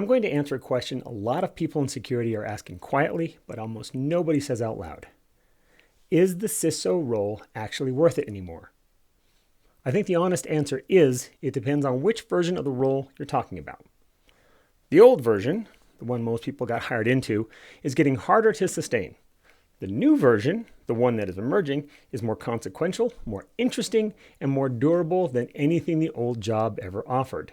I'm going to answer a question a lot of people in security are asking quietly, but almost nobody says out loud. Is the CISO role actually worth it anymore? I think the honest answer is it depends on which version of the role you're talking about. The old version, the one most people got hired into, is getting harder to sustain. The new version, the one that is emerging, is more consequential, more interesting, and more durable than anything the old job ever offered.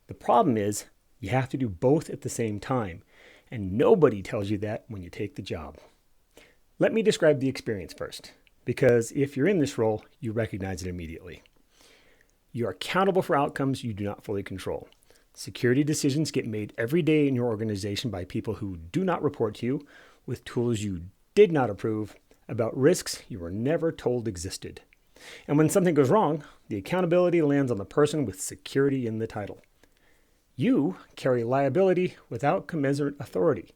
The problem is, you have to do both at the same time, and nobody tells you that when you take the job. Let me describe the experience first, because if you're in this role, you recognize it immediately. You are accountable for outcomes you do not fully control. Security decisions get made every day in your organization by people who do not report to you, with tools you did not approve, about risks you were never told existed. And when something goes wrong, the accountability lands on the person with security in the title. You carry liability without commensurate authority.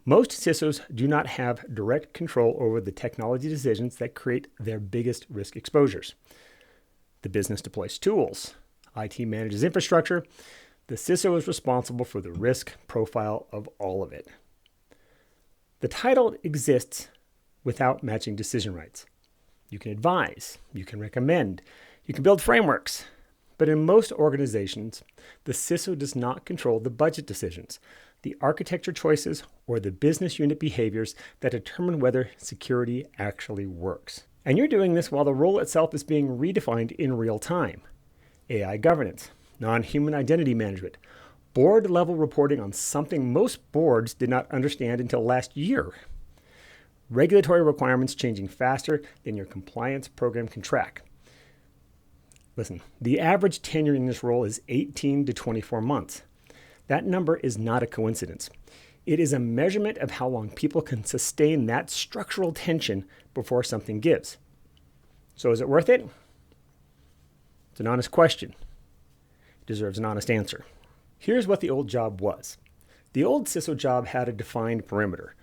Most CISOs do not have direct control over the technology decisions that create their biggest risk exposures. The business deploys tools. IT manages infrastructure. The CISO is responsible for the risk profile of all of it. The title exists without matching decision rights. You can advise, you can recommend, you can build frameworks. But in most organizations, the CISO does not control the budget decisions, the architecture choices, or the business unit behaviors that determine whether security actually works. And you're doing this while the role itself is being redefined in real time. AI governance, non-human identity management, board-level reporting on something most boards did not understand until last year. Regulatory requirements changing faster than your compliance program can track. Listen, the average tenure in this role is 18 to 24 months. That number is not a coincidence. It is a measurement of how long people can sustain that structural tension before something gives. So is it worth it? It's an honest question. It deserves an honest answer. Here's what the old job was. The old CISO job had a defined perimeter.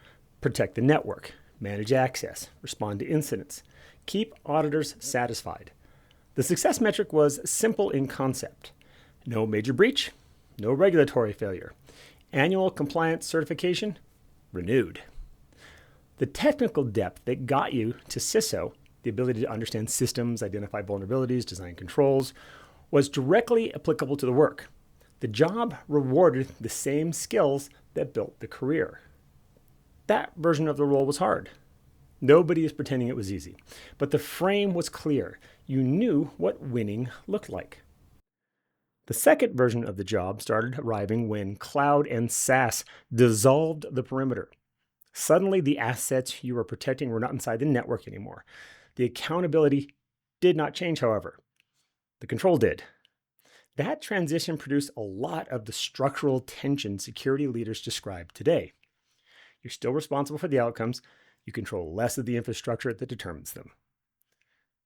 Protect the network, manage access, respond to incidents, keep auditors satisfied. The success metric was simple in concept. No major breach, no regulatory failure. Annual compliance certification, renewed. The technical depth that got you to CISO, the ability to understand systems, identify vulnerabilities, design controls, was directly applicable to the work. The job rewarded the same skills that built the career. That version of the role was hard. Nobody is pretending it was easy, but the frame was clear. You knew what winning looked like. The second version of the job started arriving when cloud and SaaS dissolved the perimeter. Suddenly, the assets you were protecting were not inside the network anymore. The accountability did not change, however. The control did. That transition produced a lot of the structural tension security leaders describe today. You're still responsible for the outcomes. You control less of the infrastructure that determines them.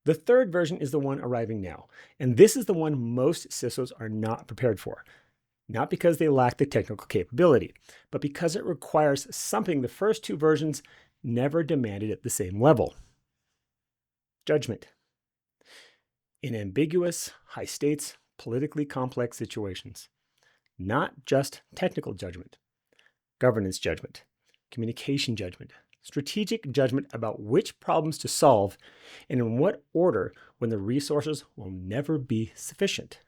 The third version is the one arriving now, and this is the one most CISOs are not prepared for. Not because they lack the technical capability, but because it requires something the first two versions never demanded at the same level. Judgment. In ambiguous, high stakes, politically complex situations. Not just technical judgment. Governance judgment. Communication judgment. Strategic judgment about which problems to solve and in what order when the resources will never be sufficient.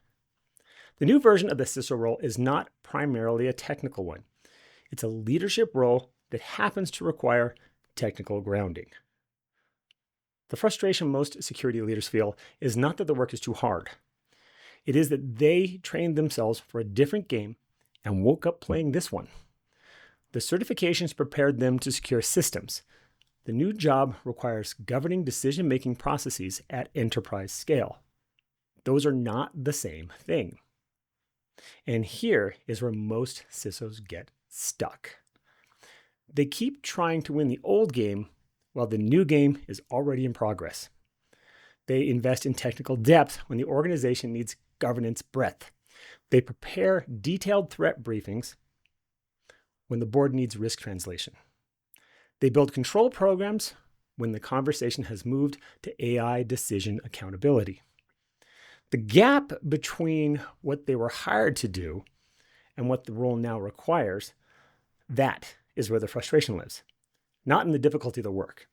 The new version of the CISO role is not primarily a technical one. It's a leadership role that happens to require technical grounding. The frustration most security leaders feel is not that the work is too hard. It is that they trained themselves for a different game and woke up playing this one. The certifications prepared them to secure systems. The new job requires governing decision-making processes at enterprise scale. Those are not the same thing. And here is where most CISOs get stuck. They keep trying to win the old game while the new game is already in progress. They invest in technical depth when the organization needs governance breadth. They prepare detailed threat briefings when the board needs risk translation. They build control programs when the conversation has moved to AI decision accountability. The gap between what they were hired to do and what the role now requires, that is where the frustration lives. Not in the difficulty of the work,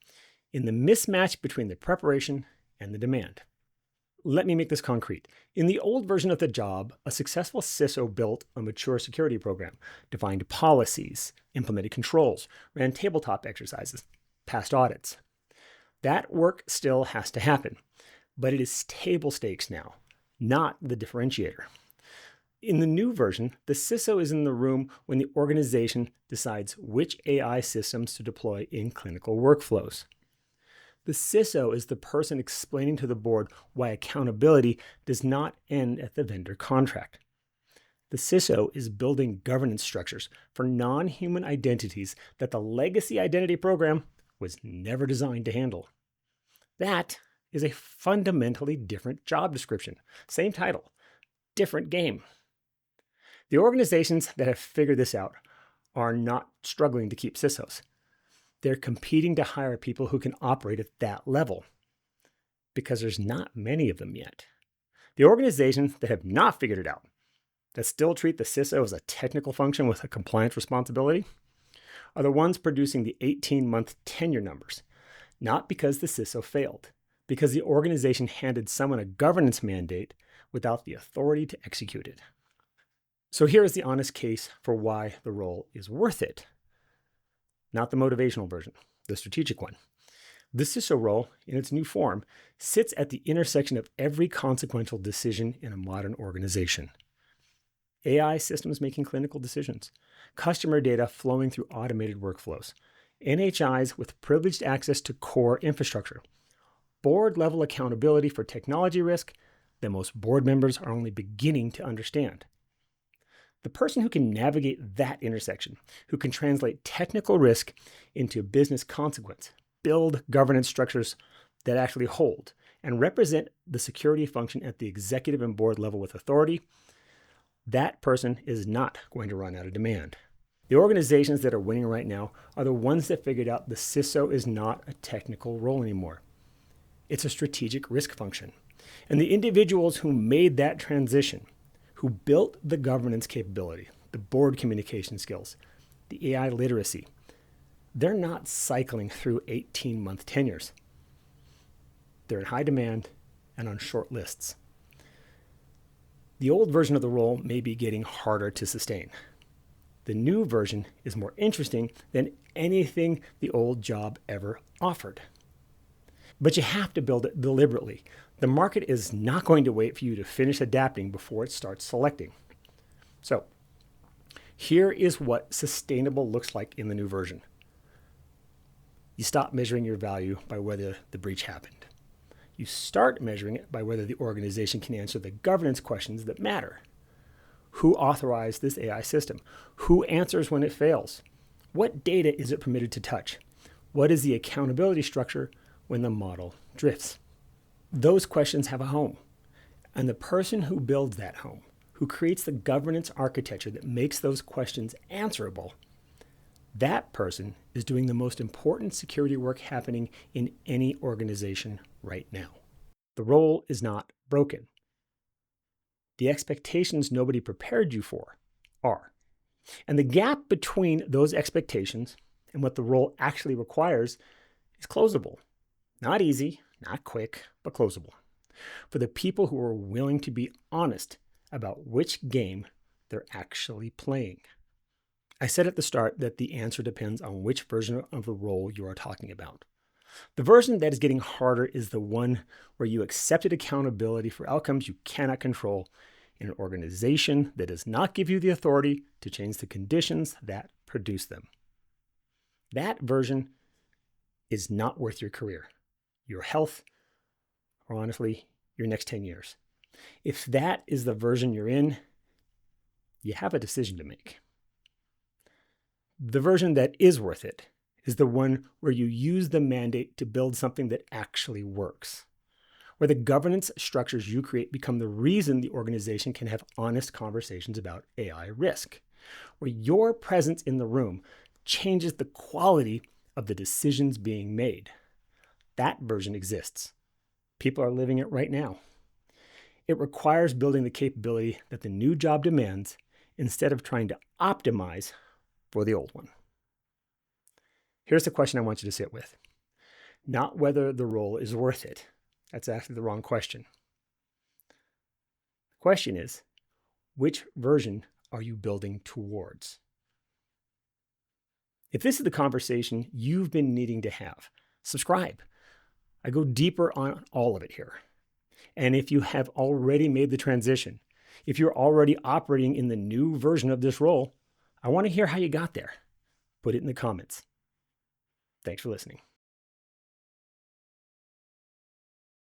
in the mismatch between the preparation and the demand. Let me make this concrete. In the old version of the job, a successful CISO built a mature security program, defined policies, implemented controls, ran tabletop exercises, passed audits. That work still has to happen, but it is table stakes now, not the differentiator. In the new version, the CISO is in the room when the organization decides which AI systems to deploy in clinical workflows. The CISO is the person explaining to the board why accountability does not end at the vendor contract. The CISO is building governance structures for non-human identities that the legacy identity program was never designed to handle. That is a fundamentally different job description. Same title, different game. The organizations that have figured this out are not struggling to keep CISOs. They're competing to hire people who can operate at that level because there's not many of them yet. The organizations that have not figured it out, that still treat the CISO as a technical function with a compliance responsibility, are the ones producing the 18-month tenure numbers, not because the CISO failed, because the organization handed someone a governance mandate without the authority to execute it. So here is the honest case for why the role is worth it. Not the motivational version, the strategic one. The CISO role, in its new form, sits at the intersection of every consequential decision in a modern organization. AI systems making clinical decisions, customer data flowing through automated workflows, NHIs with privileged access to core infrastructure, board-level accountability for technology risk that most board members are only beginning to understand. The person who can navigate that intersection, who can translate technical risk into business consequence, build governance structures that actually hold, and represent the security function at the executive and board level with authority, that person is not going to run out of demand. The organizations that are winning right now are the ones that figured out the CISO is not a technical role anymore. It's a strategic risk function. And the individuals who made that transition, who built the governance capability, the board communication skills, the AI literacy, they're not cycling through 18-month tenures. They're in high demand and on short lists. The old version of the role may be getting harder to sustain. The new version is more interesting than anything the old job ever offered. But you have to build it deliberately. The market is not going to wait for you to finish adapting before it starts selecting. So, here is what sustainable looks like in the new version. You stop measuring your value by whether the breach happened. You start measuring it by whether the organization can answer the governance questions that matter. Who authorized this AI system? Who answers when it fails? What data is it permitted to touch? What is the accountability structure when the model drifts? Those questions have a home. And the person who builds that home, who creates the governance architecture that makes those questions answerable, that person is doing the most important security work happening in any organization right now. The role is not broken. The expectations nobody prepared you for are. And the gap between those expectations and what the role actually requires is closable. Not easy, not quick, but closable. For the people who are willing to be honest about which game they're actually playing. I said at the start that the answer depends on which version of the role you are talking about. The version that is getting harder is the one where you accepted accountability for outcomes you cannot control in an organization that does not give you the authority to change the conditions that produce them. That version is not worth your career, your health, or honestly, your next 10 years. If that is the version you're in, you have a decision to make. The version that is worth it is the one where you use the mandate to build something that actually works, where the governance structures you create become the reason the organization can have honest conversations about AI risk, where your presence in the room changes the quality of the decisions being made. That version exists. People are living it right now. It requires building the capability that the new job demands instead of trying to optimize for the old one. Here's the question I want you to sit with. Not whether the role is worth it. That's actually the wrong question. The question is, which version are you building towards? If this is the conversation you've been needing to have, subscribe. I go deeper on all of it here. And if you have already made the transition, if you're already operating in the new version of this role, I want to hear how you got there. Put it in the comments. Thanks for listening.